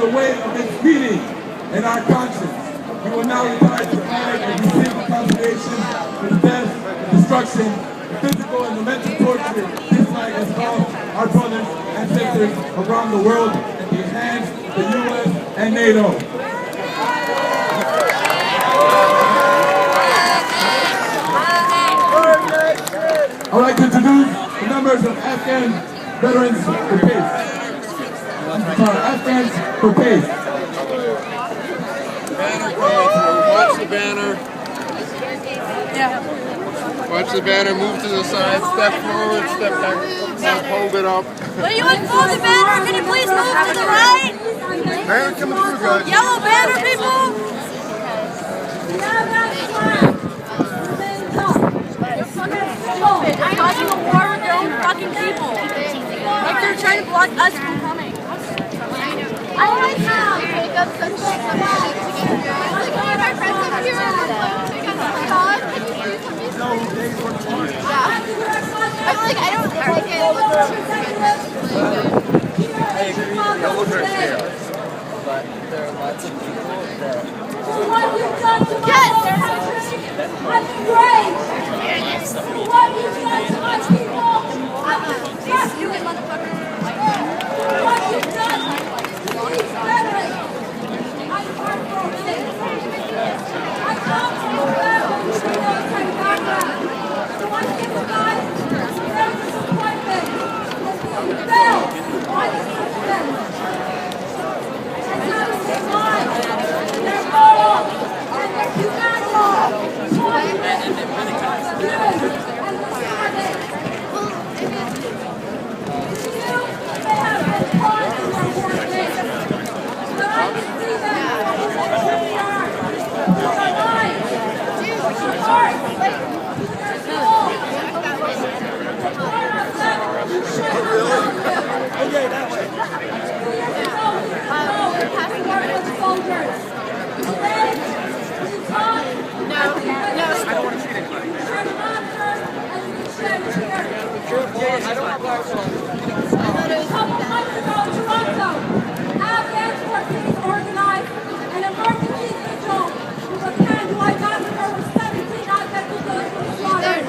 the weight of its beating in our conscience. We will now retire to flag and receive the consolation for the death, the destruction, the physical and the mental torture this flag has caused our brothers and sisters around the world at the hands of the U.S. and NATO. I'd like to introduce the members of Afghan Veterans for Peace. Afghans for Peace. Banner coming through. Watch the banner. Yeah. Watch the banner. Move to the side. Step forward. Step back. And hold it up. Will you unfold the banner? Can you please move to the right? Banner coming through, guys. Yellow banner, people. They're causing a war with their own fucking people. Like they're trying to block us from coming. I like how they got such a like one of our friends up here, they got some dog. Can you do something? No, they work hard. Yeah. I'm like, I don't like it. I agree, yellow dress here. But there are lots of people that... What you've done to my country, I'm enraged. What you've done to my people, I'm disgusted. You motherfucker. What you've done to these veterans, I'm heartbroken. I come from a family with military background, so I sympathize with their disappointment and being failed by the system. And having their minds, their morals, and their humanity poisoned with abuse and discredit. They have been caught in their war games. But I can see them as they truly are. To their minds, to their hearts, to their souls. The part of them you should have known them. Okay, that way. 2 years ago, we were with soldiers. Today, we talk as we shed laughter as we shed tears. A couple months ago in Toronto, Afghans for Peace organized an emergency vigil with a candlelight massacre with 17 Afghan civilians were slaughtered.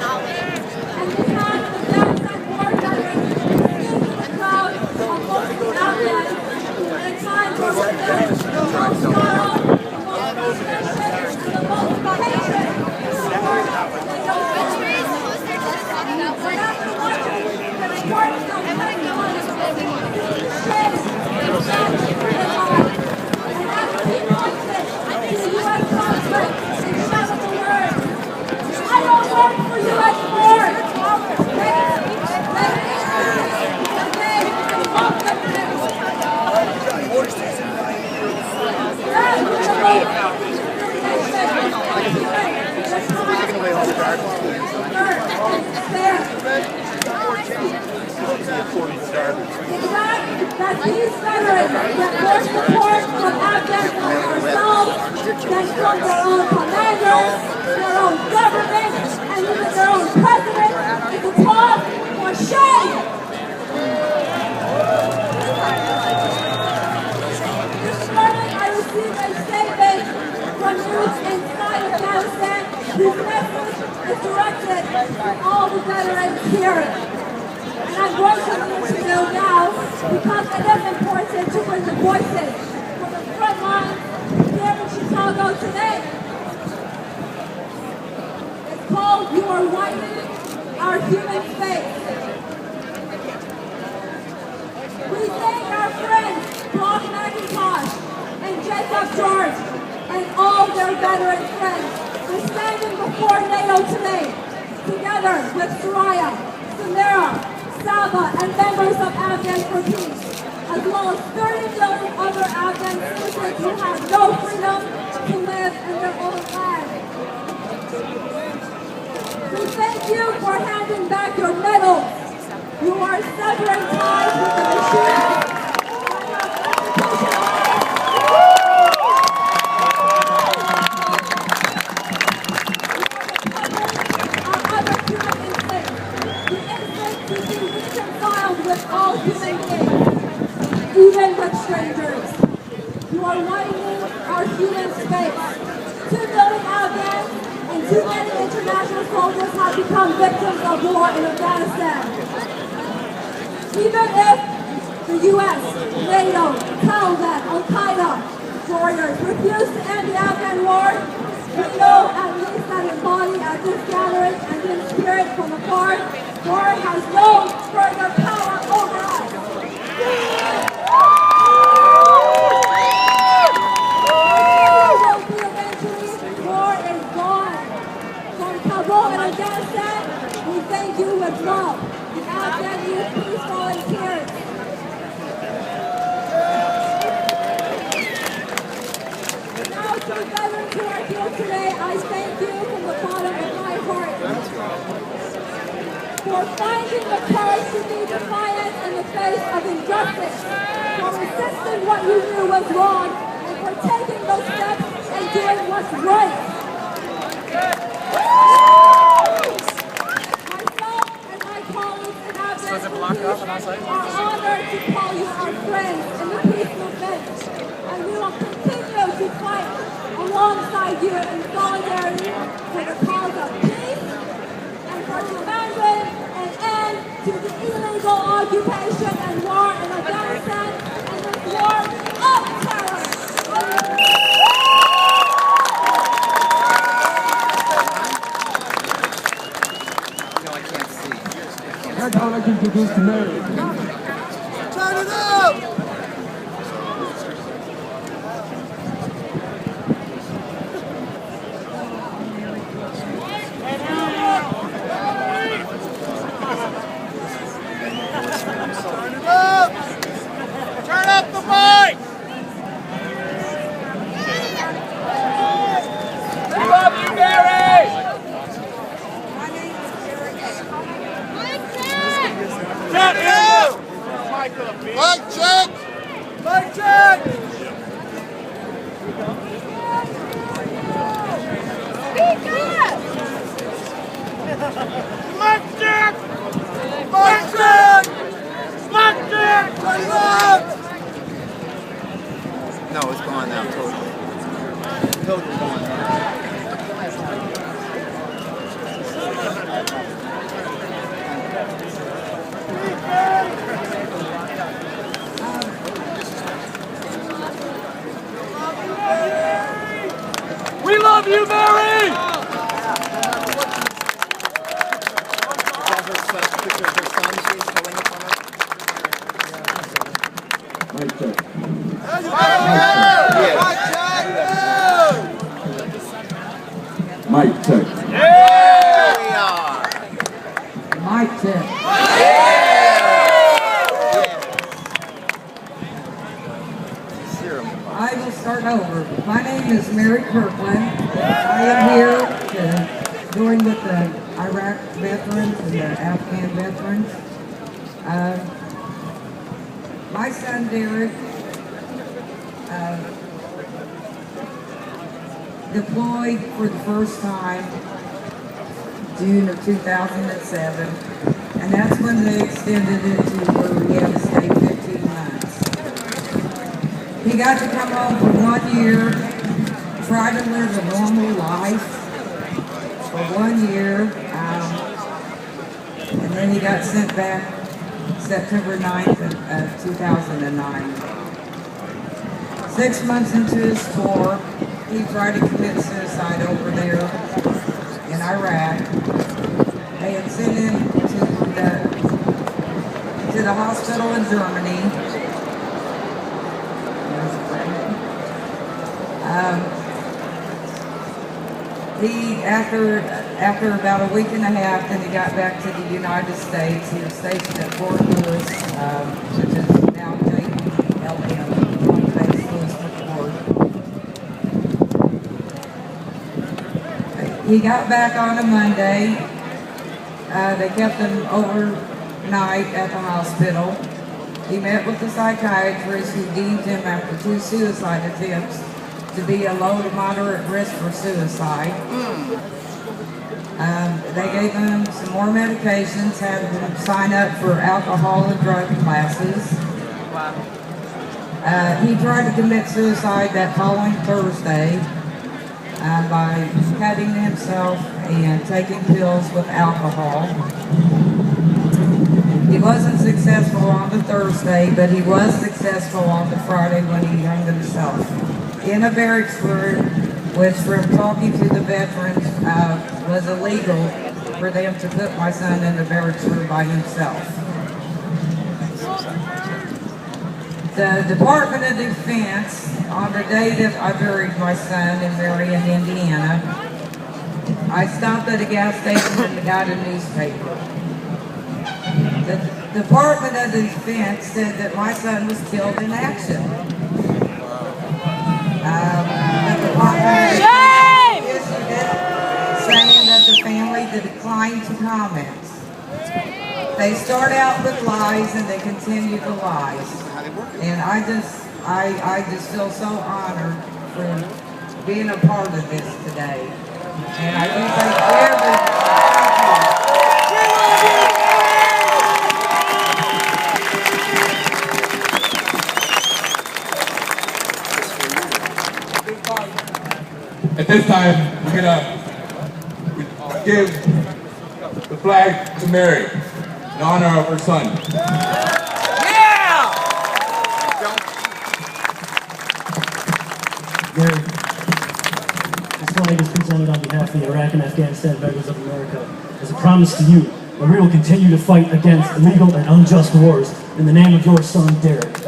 And we had the Afghan war veterans speak to the crowd of local Afghans at a time where we're filled with the most sorrow, the most frustration, and the most hatred towards the NATO. And after watching the reports of that these veterans get more support from Afghans like ourselves than from their own commanders, their own government, and even their own president is a cause for shame. This morning I received a statement from youth inside Afghanistan whose message is directed to all the veterans here. And I'm going to let you know now because it is important to bring the voices from the front lines here in Chicago today. It's called You Are Whitening Our Human Face. We thank our friends Brock McIntosh and Jacob George and all their veteran friends for standing before NATO today, together with Soraya, Samira, Saba, and members of Afghans for Peace, as well as 30 million other Afghan citizens who have no freedom to live in their own land. We thank you for handing back your medals. You are severing ties with the machine. With all human beings, even with strangers. are widening our human space. 2 million Afghans and too many international soldiers have become victims of war in Afghanistan. Even if the U.S., NATO, Taliban, Al-Qaeda warriors refuse to end the Afghan war, we know at least that in body at this gathering and in spirit from afar, war has no further power over us. War is gone. From Kabul and Afghanistan, we thank you with love. The Afghan Youth Peace Volunteers. Now to the veterans who are here today, I thank you from the bottom of my heart for finding the courage to be defiant in the face of injustice, for resisting what you knew was wrong, and for taking those steps and doing what's right. Myself and my colleagues in Afghanistan are honored to call you our friends in the peace movement, and we will continue to fight alongside you in solidarity for the cause of peace and for demanding an end to the illegal occupation and war in Afghanistan and this war of terror. I'd like to introduce to Mary. Turn it up! Turn up the mic! We love you, Mary! Mic check! Mic check! Speak up! Mic check! Mic check! Mic check! Turn it up! No, it's gone now, totally. Totally gone now. We love you, Mary! Mic check. Mic check. Yeah! We are. Mic check. I will start over. My name is Mary Kirkland. I am here to join with the Iraq veterans and the Afghan veterans. My son Derek deployed for the first time June of 2007, and that's when they extended it to where we had to stay 15 months. He got to come home for 1 year, try to live a normal life for 1 year, and then he got sent back September 9th of 2009. 6 months into his tour, he tried to commit suicide over there in Iraq. They had sent him to the hospital in Germany. After about a week and a half, then he got back to the United States. He was stationed at Fort Lewis, which is now JLM, base Lewis McCord. He got back on a Monday. They kept him overnight at the hospital. He met with the psychiatrist who deemed him, after 2 suicide attempts, to be a low to moderate risk for suicide. They gave him some more medications, had him sign up for alcohol and drug classes. He tried to commit suicide that following Thursday by cutting himself and taking pills with alcohol. He wasn't successful on the Thursday, but he was successful on the Friday when he hung himself in a barracks room, which from talking to the veterans was illegal for them to put my son in the barracks room by himself. The Department of Defense, on the day that I buried my son in Marion, Indiana, I stopped at a gas station and got a newspaper. The Department of Defense said that my son was killed in action. The Department of Defense issued it, saying that the family declined to comment. They start out with lies and they continue the lies. And I just feel so honored for being a part of this today. And I do thank everybody. At this time, we're gonna give the flag to Mary in honor of her son. Mary, this flag is presented on behalf of the Iraq and Afghanistan Veterans of America as a promise to you that we will continue to fight against illegal and unjust wars in the name of your son, Derek.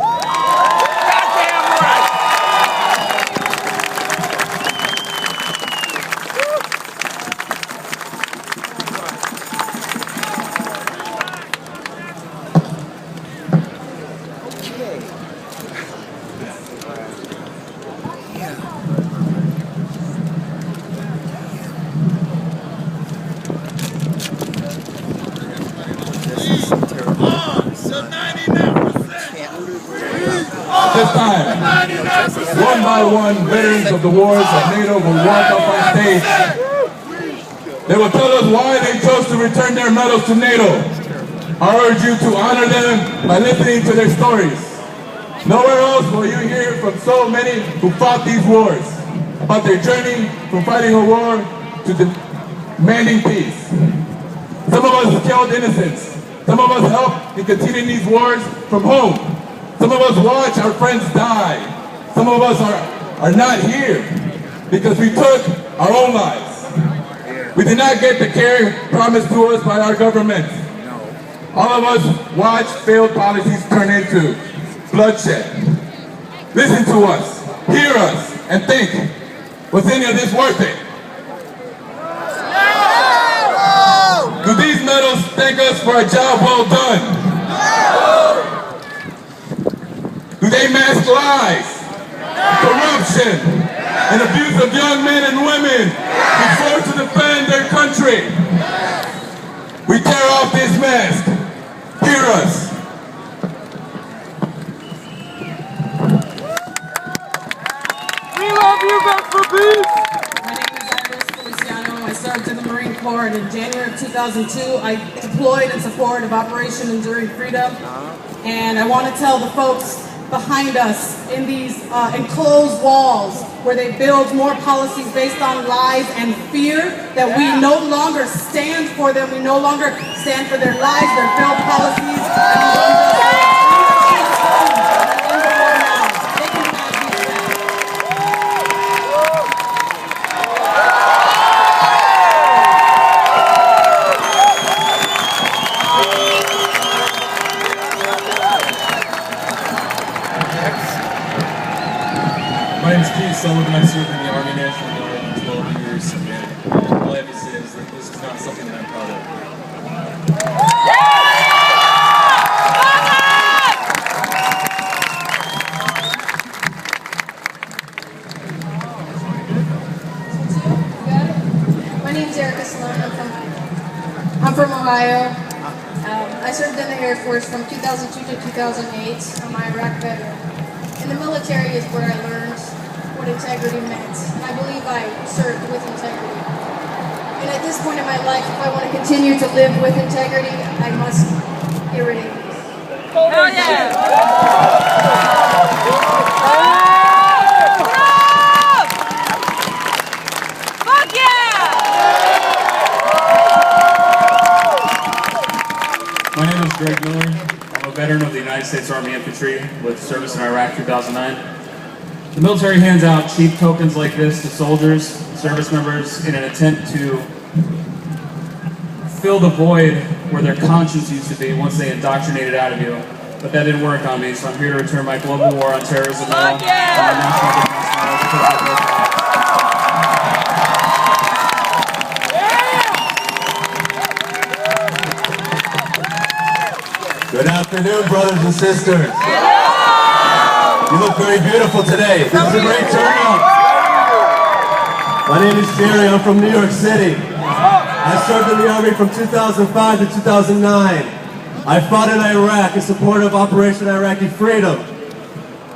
This time, one by one, veterans of the wars of NATO will walk up on stage. They will tell us why they chose to return their medals to NATO. I urge you to honor them by listening to their stories. Nowhere else will you hear from so many who fought these wars, about their journey from fighting a war to demanding peace. Some of us killed innocents. Some of us helped in continuing these wars from home. Some of us watch our friends die. Some of us are not here because we took our own lives. We did not get the care promised to us by our government. All of us watch failed policies turn into bloodshed. Listen to us, hear us, and think, was any of this worth it? Do these medals thank us for a job well done? Do they mask lies, corruption, and abuse of young men and women who forced to defend their country? We tear off this mask. Hear us. We love you, God for peace! My name is Iris Feliciano. I served in the Marine Corps, and in January of 2002, I deployed in support of Operation Enduring Freedom. And I want to tell the folks behind us in these enclosed walls where they build more policies based on lies and fear that we no longer stand for them. We no longer stand for their lies, their failed policies, and the unjust My name is Keith Sullivan. I served in the Army National Guard for 12 years, and all I have to say is that this is not something that I'm proud of. My name's Erica Sloan. I'm from Ohio. I served in the Air Force from 2002 to 2008. I'm an Iraq veteran. In the military is where I learned what integrity meant. And I believe I served with integrity. And at this point in my life, if I want to continue to live with integrity, I must get rid of these. Hell yeah! My name is Greg Miller. I'm a veteran of the United States Army Infantry with service in Iraq 2009. The military hands out cheap tokens like this to soldiers, service members, in an attempt to fill the void where their conscience used to be once they indoctrinated it out of you. But that didn't work on me, so I'm here to return my global war on terrorism medal. Good afternoon, brothers and sisters. You look very beautiful today. This is a great turnout. My name is Jerry. I'm from New York City. I served in the Army from 2005 to 2009. I fought in Iraq in support of Operation Iraqi Freedom.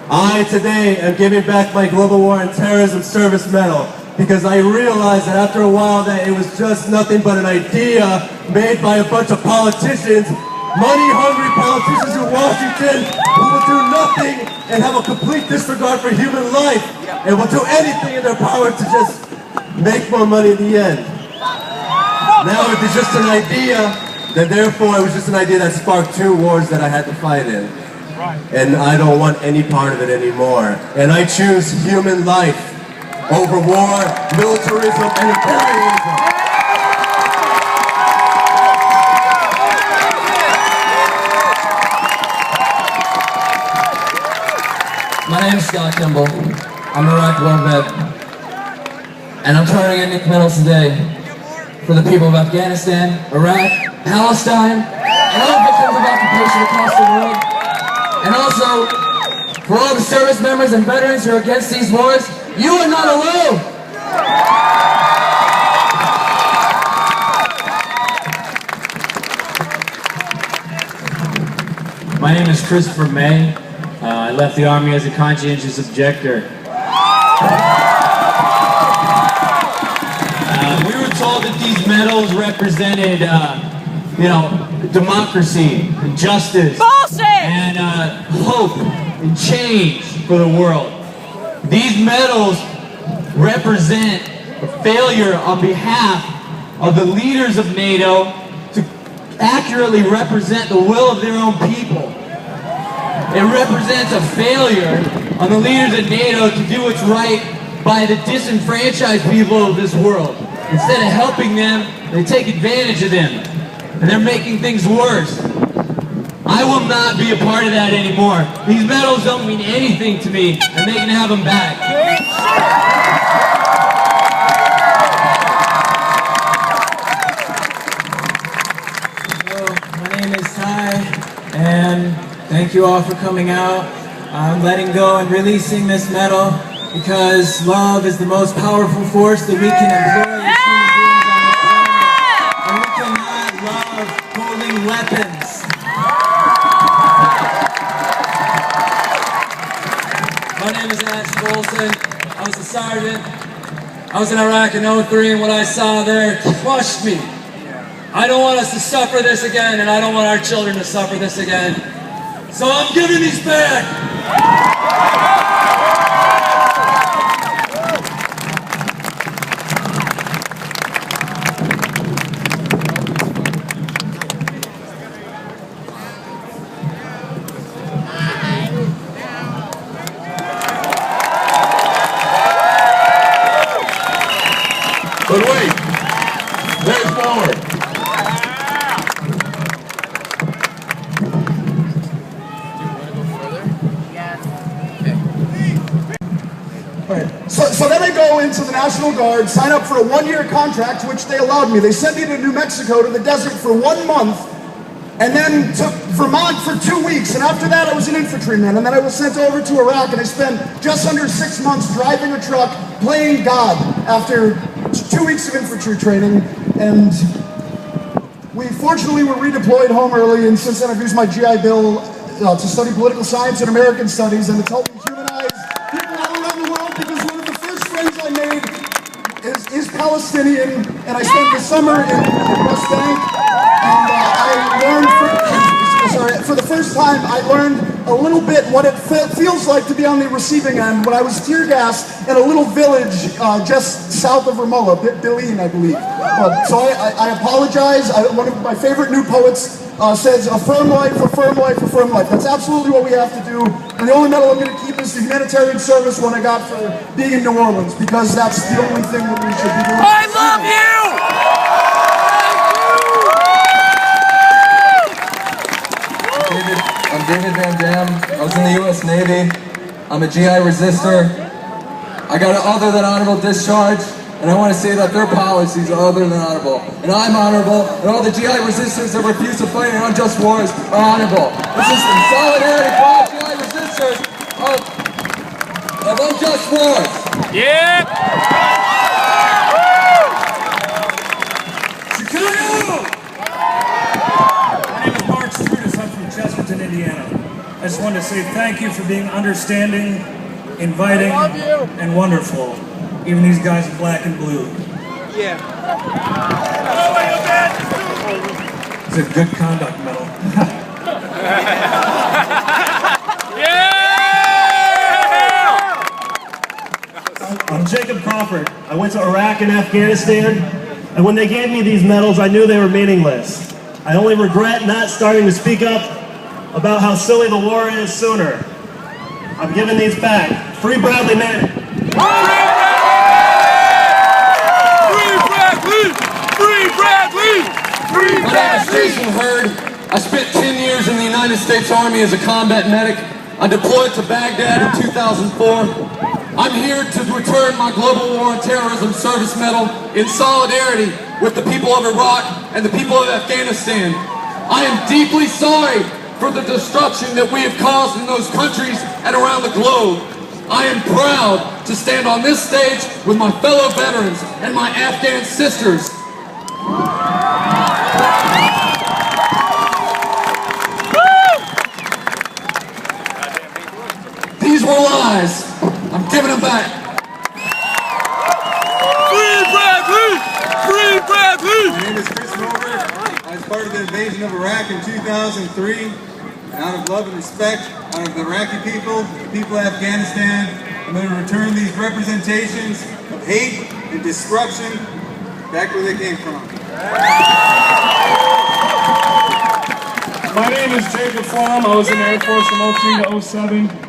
I today am giving back my Global War on Terrorism Service Medal because I realized that after a while that it was just nothing but an idea made by a bunch of politicians, money-hungry politicians in Washington who will do nothing and have a complete disregard for human life and will do anything in their power to just make more money in the end. Now if it's just an idea, then therefore it was just an idea that sparked two wars that I had to fight in. And I don't want any part of it anymore. And I choose human life over war, militarism, and imperialism. My name is Scott Kimball. I'm a Iraq War vet. And I'm turning in medals today for the people of Afghanistan, Iraq, Palestine, and all victims of occupation across the world. And also, for all the service members and veterans who are against these wars, you are not alone! My name is Christopher May. I left the Army as a conscientious objector. We were told that these medals represented, democracy and justice. Bullshit! And hope and change for the world. These medals represent a failure on behalf of the leaders of NATO to accurately represent the will of their own people. It represents a failure on the leaders of NATO to do what's right by the disenfranchised people of this world. Instead of helping them, they take advantage of them. And they're making things worse. I will not be a part of that anymore. These medals don't mean anything to me, and they can have them back. Hello, my name is Ty, and thank you all for coming out. I'm letting go and releasing this medal because love is the most powerful force that we can employ as human beings on this planet. And we cannot love holding weapons. My name is Ash Bolson. I was a sergeant. I was in Iraq in 03, and what I saw there crushed me. I don't want us to suffer this again, and I don't want our children to suffer this again. So I'm giving these back! But wait, there's more. So then I go into the National Guard, sign up for a one-year contract, which they allowed me. They sent me to New Mexico, to the desert for 1 month, and then to Vermont for 2 weeks. And after that, I was an infantryman. And then I was sent over to Iraq, and I spent just under 6 months driving a truck, playing God, after 2 weeks of infantry training. And we fortunately were redeployed home early, and since then I've used my GI Bill to study political science and American studies, and it's helped me humanize people all around the world, because one of the first friends I made is Palestinian, and I spent the summer in West Bank, and I learned, for the first time, I learned a little bit what it feels like to be on the receiving end when I was tear gassed in a little village just south of Ramallah, Bil'in, I believe. So I apologize. One of my favorite new poets says affirm life, affirm life, affirm life. That's absolutely what we have to do. And the only medal I'm going to keep is the humanitarian service one I got for being in New Orleans, because that's the only thing that we should be doing. I love you! I'm David Van Dam. I was in the U.S. Navy. I'm a GI resistor. I got an other than honorable discharge, and I want to say that their policies are other than honorable. And I'm honorable, and all the GI resistors that refuse to fight in unjust wars are honorable. This is in solidarity for all GI resistors of unjust wars. Yep! Chesterton, Indiana. I just wanted to say thank you for being understanding, inviting, and wonderful. Even these guys in black and blue. Yeah. It's a good conduct medal. Yeah! I'm Jacob Crawford. I went to Iraq and Afghanistan, and when they gave me these medals, I knew they were meaningless. I only regret not starting to speak up about how silly the war is sooner. I'm giving these back. Free Bradley Manning! Free Bradley! Free Bradley! Free My name is Jason Hurd. I spent 10 years in the United States Army as a combat medic. I deployed to Baghdad in 2004. I'm here to return my Global War on Terrorism Service Medal in solidarity with the people of Iraq and the people of Afghanistan. I am deeply sorry for the destruction that we have caused in those countries and around the globe. I am proud to stand on this stage with my fellow veterans and my Afghan sisters. These were lies. I'm giving them back. Free Bradley! Free Bradley! My name is Chris Rover. I was part of the invasion of Iraq in 2003. And out of love and respect, out of the Iraqi people, the people of Afghanistan, I'm going to return these representations of hate and destruction back where they came from. My name is Jacob Flom. I was in the Air Force from 03 to 07.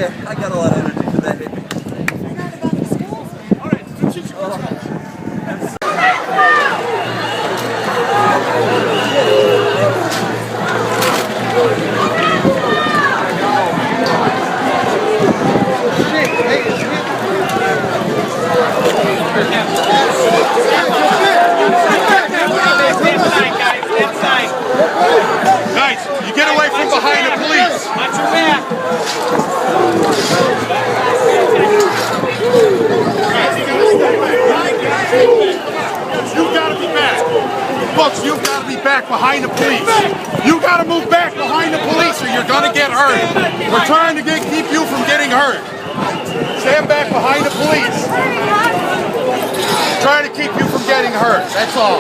okay. I got a lot of energy for that hit me. Guys, you get away from behind the police. Watch your back. You've got to be back. Folks, you've got to be back behind the police. You got to move back behind the police or you're going to get hurt. We're trying to keep you from getting hurt. Stand back behind the police. Trying to keep you from getting hurt. That's all.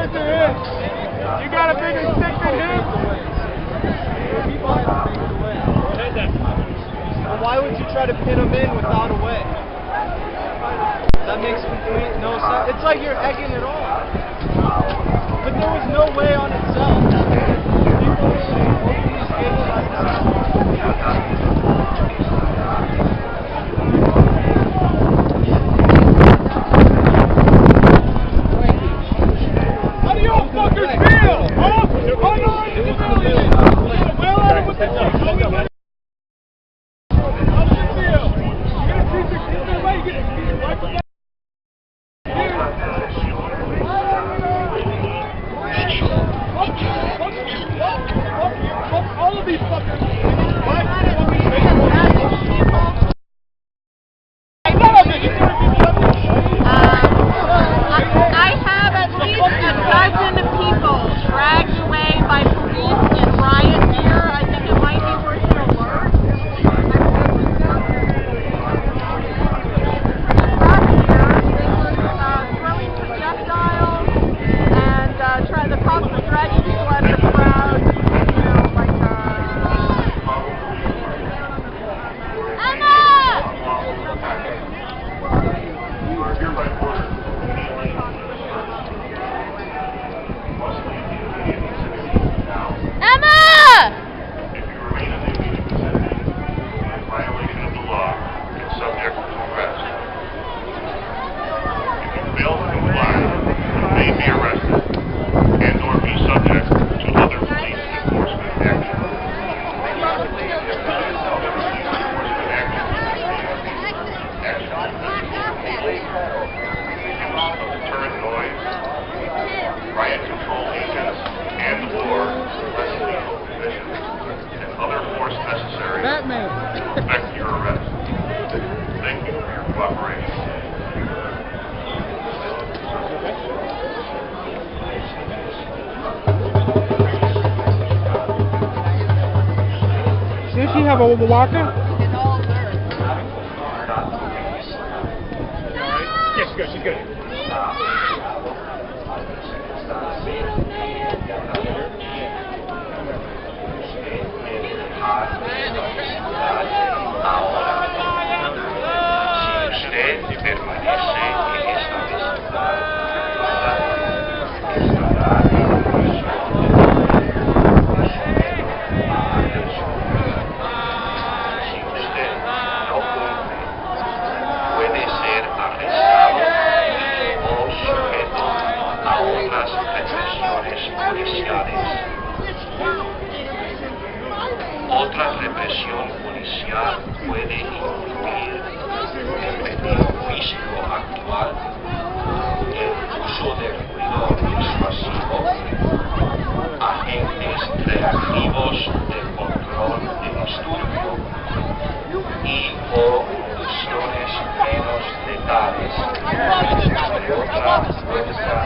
You got a bigger stick than him? Well, why would you try to pin him in without a way? That makes complete no sense. It's like you're egging it on. But there was no way on itself. How do y'all fuckers feel? Huh? Hold on to the million. Well out of what the fuck. How's it feel? You gonna treat your kids that way? You gonna treat your wife that way? Fuck all of these fuckers. I have at least a dozen people dragged away by police in riot gear. I think it might be worth an alert. Throwing projectiles and the cops were dragging people out of the crowd. Emma! have a walker? Yes, she's good. She's good. Otra represión policial puede incluir el retiro físico actual, el uso de ruido disuasivo, agentes reactivos de control de disturbio y o condiciones menos letales, entre otras fuerzas.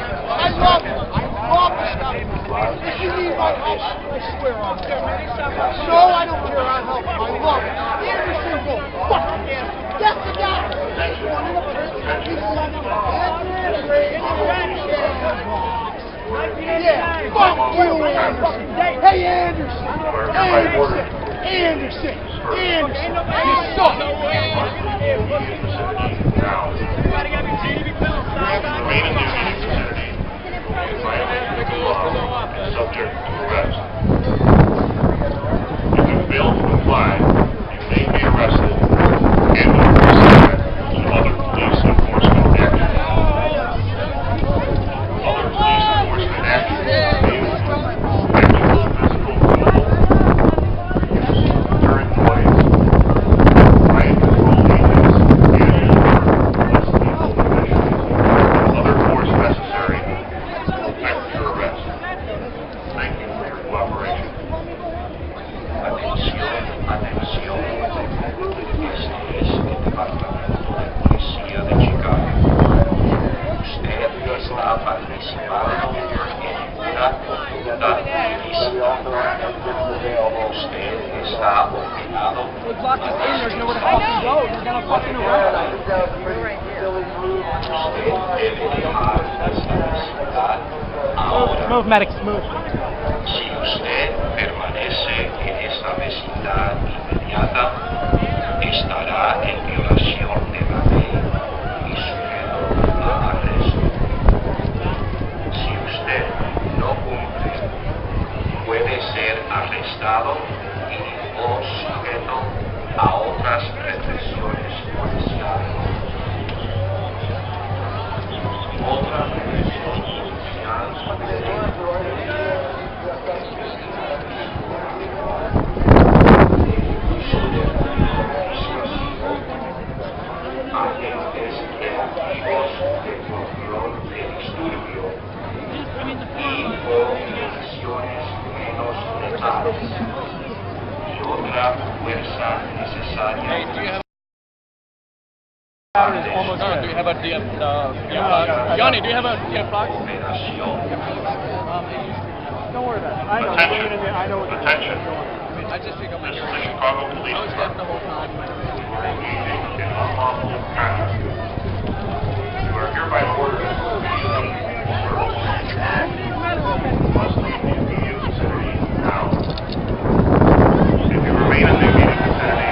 If you need my help, I swear I'll do it. No, I don't care. I'll help him. I love it. Anderson will fucking get the guy. Yeah, fuck you, Anderson. Hey, Anderson. Anderson. You suck. Remaining duty vicinity. Violation of law and subject to arrest. If you fail to comply, you may be arrested and or be subject to other police enforcement action. Other police enforcement actions may include actual physical removal, deterrent noise, riot control agents, and or less lethal conditions, and other force necessary to effect your arrest. Thank you for your cooperation. Atención. Este es el Departamento de Policía de Chicago. Usted está participando en una conducta ilícita. Usted está obligado a Usted debe dejar esta vecindad ahora. Move, medics, move. Si usted permanece en esta vecindad inmediata, estará en violación de la ley y sujeto a arresto. Si usted no cumple, puede ser arrestado y o sujeto a otras represiones policiales. Otra represión policial agentes reactivos de control de disturbio y o condiciones menos letales y otra fuerza necesaria. Almost done. Do you have a DF? Yanni, do you have a DF box? Don't worry about it. I know. Attention. I just pick up my This is the Chicago Police I was deaf the whole time. You are engaging in unlawful conduct. You are hereby ordered to immediately must leave the immediate vicinity now. If you remain in the immediate vicinity,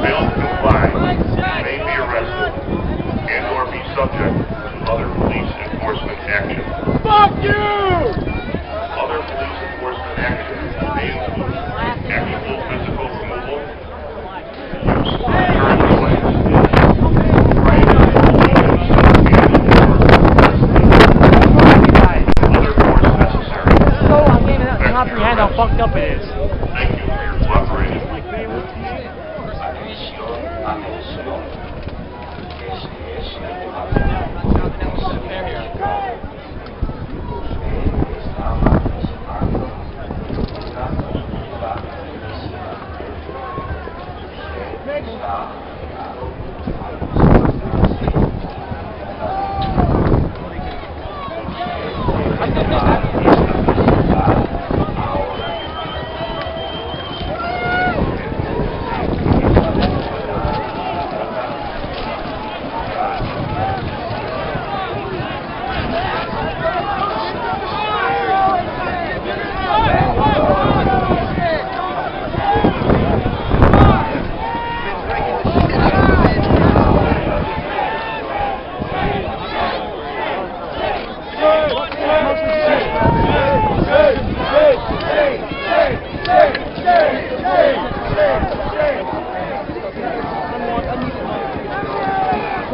fail to comply, you may be arrested and or be subject to other police enforcement action. Fuck you! Other police enforcement actions may include actual physical removal, use of deterrent noise, riot control agents, and other force necessary. So I can't even comprehend how fucked up it is. Thank you for your cooperation. I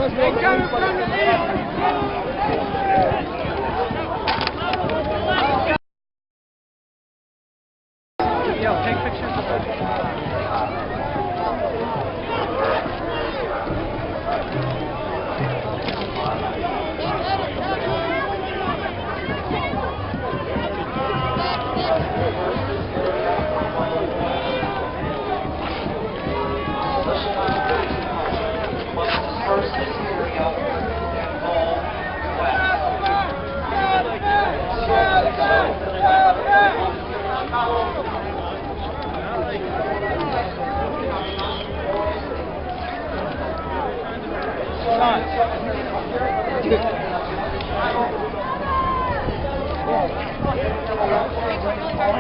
Take pictures of it.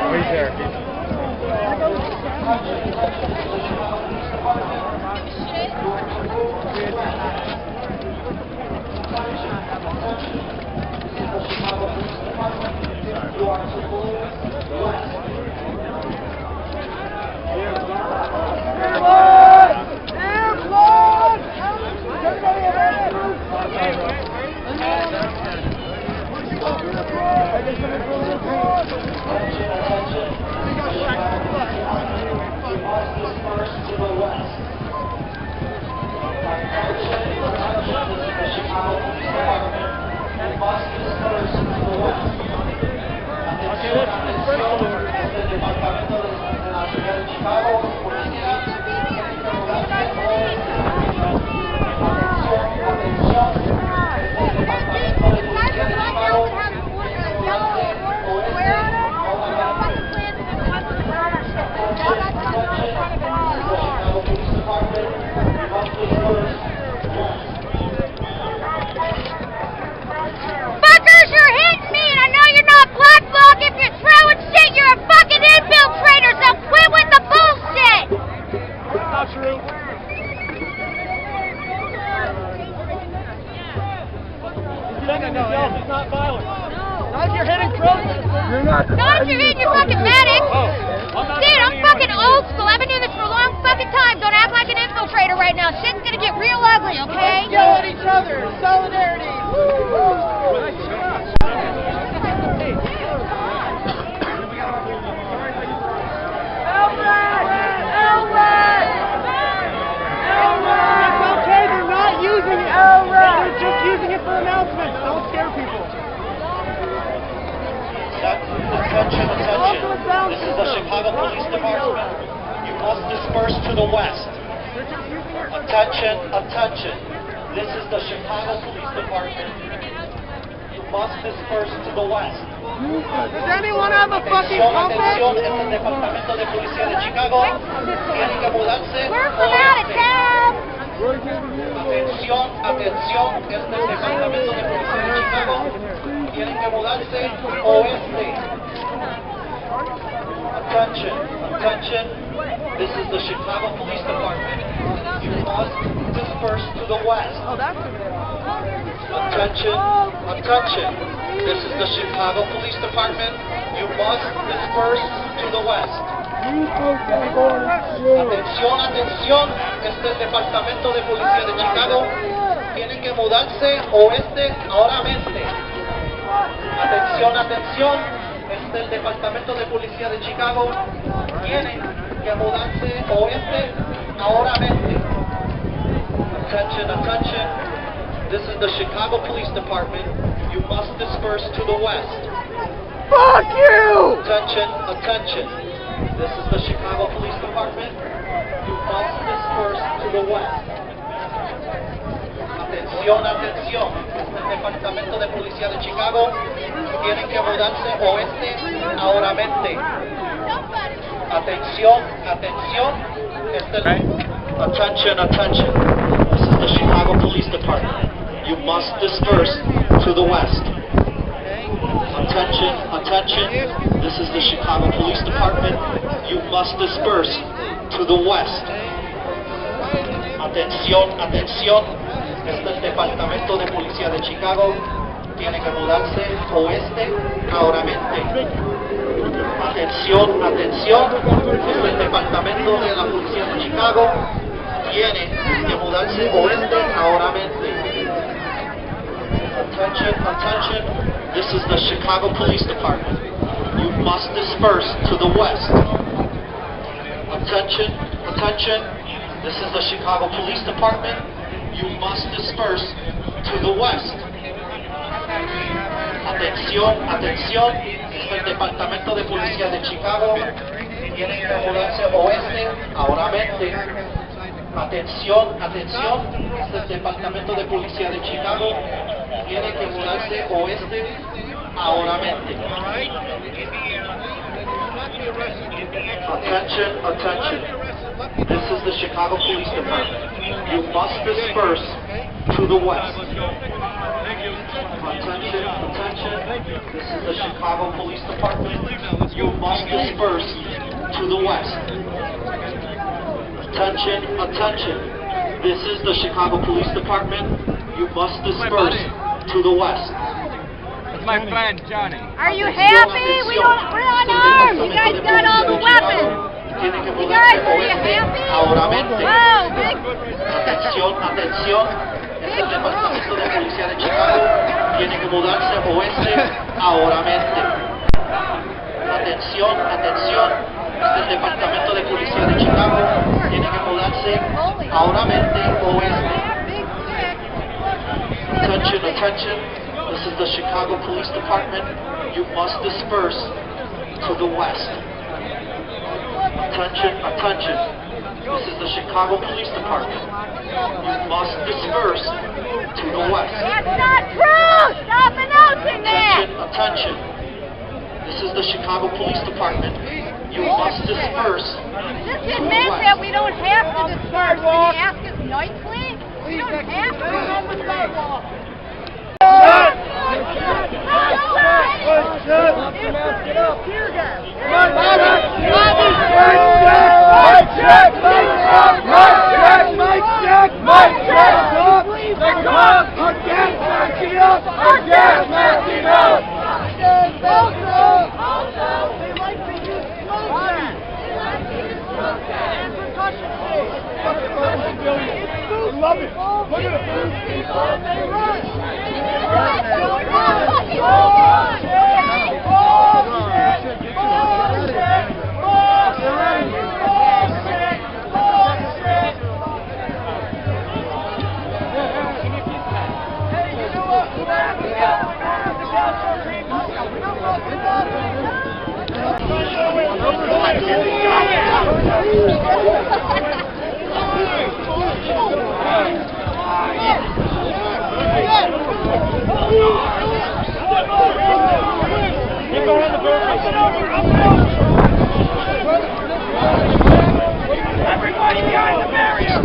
Wait there. Fuckers, you're hitting me, and I know you're not black bloc. If you're throwing shit, you're a fucking infiltrator, so quit with the bullshit! That's not true. It's not violent. Not if you're hitting protesters. Not if you're hitting your fucking medics! Dude, I'm fucking old school. I've been doing this for a long fucking time. Don't act like an infiltrator right now. Shit's gonna get real ugly, okay? Let's yell at each other. Solidarity. They're just using it for announcements. Don't scare people. Attention, attention. This is the Chicago Police Department. You must disperse to the west. Attention, attention. This is the Chicago Police Department. You must disperse to the west. Does anyone have a fucking compass? Atención, este es el Departamento de Policía de Chicago. Tienen que mudarse. We're from out of town! Atención, atención, este es el Departamento de Policía de Chicago. Tienen que mudarse oeste. Attention, attention. This is the Chicago Police Department. You must disperse to the west. Attention, attention. This is the Chicago Police Department. You must disperse to the west. Atención, atención. Este es el Departamento de Policía de Chicago. Tienen que mudarse oeste ahora mente. Atención, atención. Este es el Departamento de Policía de Chicago. Tienen que mudarse oeste ahora mente. Attention, attention. This is the Chicago Police Department. You must disperse to the west. Fuck you! Attention, attention. This is the Chicago Police Department. You must disperse to the west. Atención, atención. Este es el Departamento de Policía de Chicago. Tienen que mudarse oeste ahora mente. Atención, atención. Attention, attention. This is the Chicago Police Department. You must disperse to the west. Attention, attention. This is the Chicago Police Department. You must disperse to the west. Atención, atención. Este es el Departamento de Policía de Chicago. Tiene que mudarse oeste ahora mente. Atención, atención. Este es el Departamento de la Policía de Chicago. Tiene que mudarse oeste ahora mente. Chicago Police Department. You must disperse to the west. Attention, attention. This is the Chicago Police Department. You must disperse to the west. Atención, atención. Es el Departamento de Policía de Chicago. Tienen que mudarse oeste ahoramente. Atención, atención. Es el Departamento de Policía de Chicago. Tienen que mudarse oeste ahoramente. Attention, attention. This is the Chicago Police Department. You must disperse to the west. Attention, attention. This is the Chicago Police Department. You must disperse to the west. Attention, attention. This is the Chicago Police Department. You must disperse to the west. That's my friend, Johnny. Are you happy? We're unarmed. You guys got all the weapons. You guys, are you happy? Wow, big. Atención, atención. Es el Departamento de Policía de Chicago. Tiene que mudarse oeste ahoramente. Atención, atención. Es el Departamento de Policía de Chicago. Tiene que mudarse ahoramente oeste. Attention, attention. This is the Chicago Police Department. You must disperse to the west. Attention, attention. This is the Chicago Police Department. You must disperse to the west. That's not true! Stop announcing that! Attention, attention. This is the Chicago Police Department. You must disperse Just to the admit west. that we don't have to disperse. Can you ask us nicely? We don't have to. Love it. Look at everybody behind the barrier!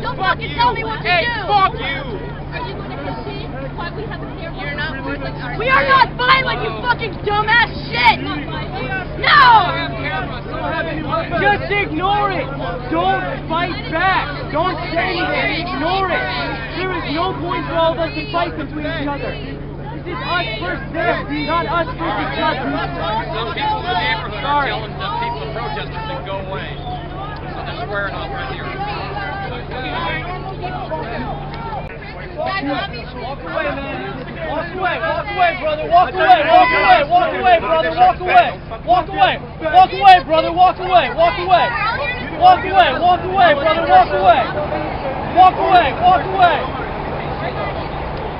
Don't fucking tell me what to do! Fuck you! Are you going to concede? Why We are not violent, you fucking dumbass shit! No! Just ignore it! Don't fight back! Don't say anything! Ignore it! There is no point for all of us to fight between each other. This is us versus them, not us versus each other. Some people in the neighborhood are telling the people, the protesters, to go away. So they're squaring off right here. Walk away, man. Walk away, brother. Walk away, brother. Walk away. Walk away, brother. Walk away. Brother. Walk away.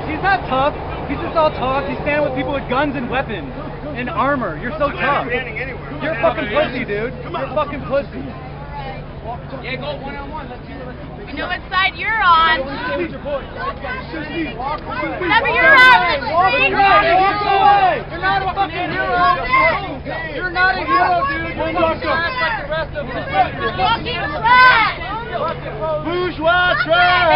He's not tough. He's just all talk. He's standing with people with guns and weapons and armor. You're so tough. You're a fucking pussy, dude. You're a fucking pussy. Yeah, go one-on-one. Let's see what I know what side you're on. Whatever you're on, Walk away! You're not a fucking hero! You're not a hero, dude! You're fucking trash like the rest of us! You're fucking trash! Bourgeois trash!